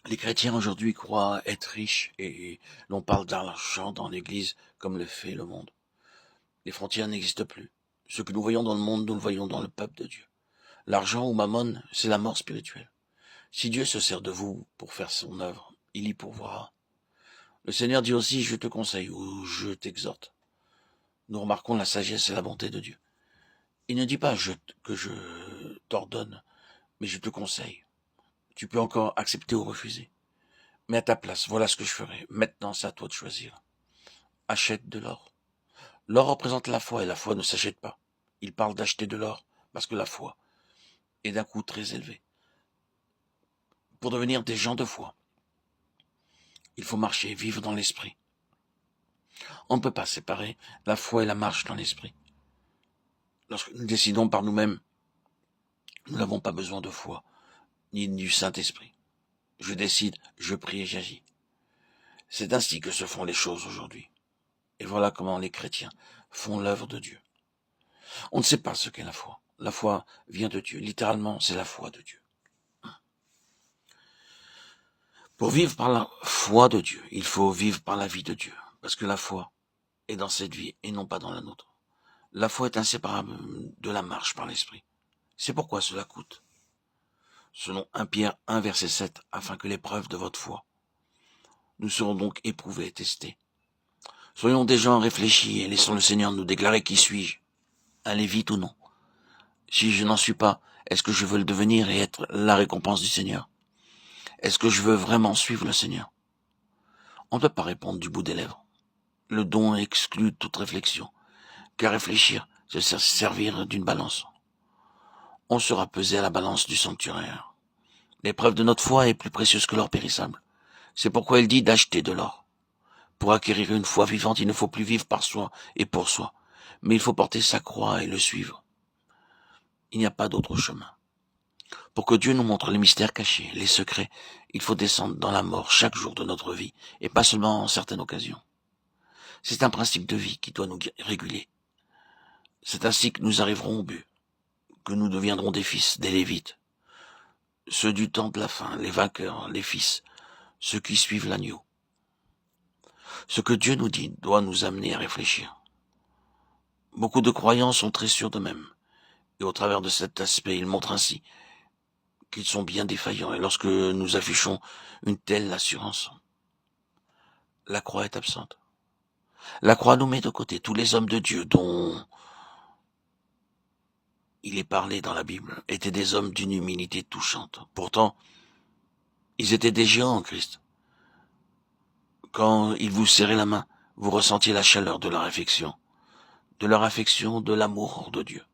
Les chrétiens aujourd'hui croient être riches et l'on parle d'argent dans l'Église comme le fait le monde. Les frontières n'existent plus. Ce que nous voyons dans le monde, nous le voyons dans le peuple de Dieu. L'argent ou mammon, c'est la mort spirituelle. Si Dieu se sert de vous pour faire son œuvre, il y pourvoira. Le Seigneur dit aussi, je te conseille ou je t'exhorte. Nous remarquons la sagesse et la bonté de Dieu. Il ne dit pas que je t'ordonne, mais je te conseille. Tu peux encore accepter ou refuser. Mais à ta place, voilà ce que je ferai. Maintenant, c'est à toi de choisir. Achète de l'or. L'or représente la foi et la foi ne s'achète pas. Il parle d'acheter de l'or parce que la foi est d'un coût très élevé. Pour devenir des gens de foi, il faut marcher, vivre dans l'esprit. On ne peut pas séparer la foi et la marche dans l'esprit. Lorsque nous décidons par nous-mêmes, nous n'avons pas besoin de foi, ni du Saint-Esprit. Je décide, je prie et j'agis. C'est ainsi que se font les choses aujourd'hui. Et voilà comment les chrétiens font l'œuvre de Dieu. On ne sait pas ce qu'est la foi. La foi vient de Dieu. Littéralement, c'est la foi de Dieu. Pour vivre par la foi de Dieu, il faut vivre par la vie de Dieu. Parce que la foi est dans cette vie et non pas dans la nôtre. La foi est inséparable de la marche par l'esprit. C'est pourquoi cela coûte. Selon 1 Pierre 1, verset 7, afin que l'épreuve de votre foi, nous serons donc éprouvés et testés. Soyons des gens réfléchis et laissons le Seigneur nous déclarer qui suis-je, un lévite ou non. Si je n'en suis pas, est-ce que je veux le devenir et être la récompense du Seigneur? Est-ce que je veux vraiment suivre le Seigneur? On ne peut pas répondre du bout des lèvres. Le don exclut toute réflexion, car réfléchir, c'est se servir d'une balance. On sera pesé à la balance du sanctuaire. L'épreuve de notre foi est plus précieuse que l'or périssable. C'est pourquoi il dit d'acheter de l'or. Pour acquérir une foi vivante, il ne faut plus vivre par soi et pour soi, mais il faut porter sa croix et le suivre. Il n'y a pas d'autre chemin. Pour que Dieu nous montre les mystères cachés, les secrets, il faut descendre dans la mort chaque jour de notre vie, et pas seulement en certaines occasions. C'est un principe de vie qui doit nous réguler. C'est ainsi que nous arriverons au but, que nous deviendrons des fils, des Lévites, ceux du temps de la fin, les vainqueurs, les fils, ceux qui suivent l'agneau. Ce que Dieu nous dit doit nous amener à réfléchir. Beaucoup de croyants sont très sûrs d'eux-mêmes, et au travers de cet aspect, ils montrent ainsi qu'ils sont bien défaillants, et lorsque nous affichons une telle assurance, la croix est absente. La croix nous met de côté tous les hommes de Dieu dont il est parlé dans la Bible, étaient des hommes d'une humilité touchante. Pourtant, ils étaient des géants en Christ. Quand ils vous serraient la main, vous ressentiez la chaleur de leur affection, de l'amour de Dieu.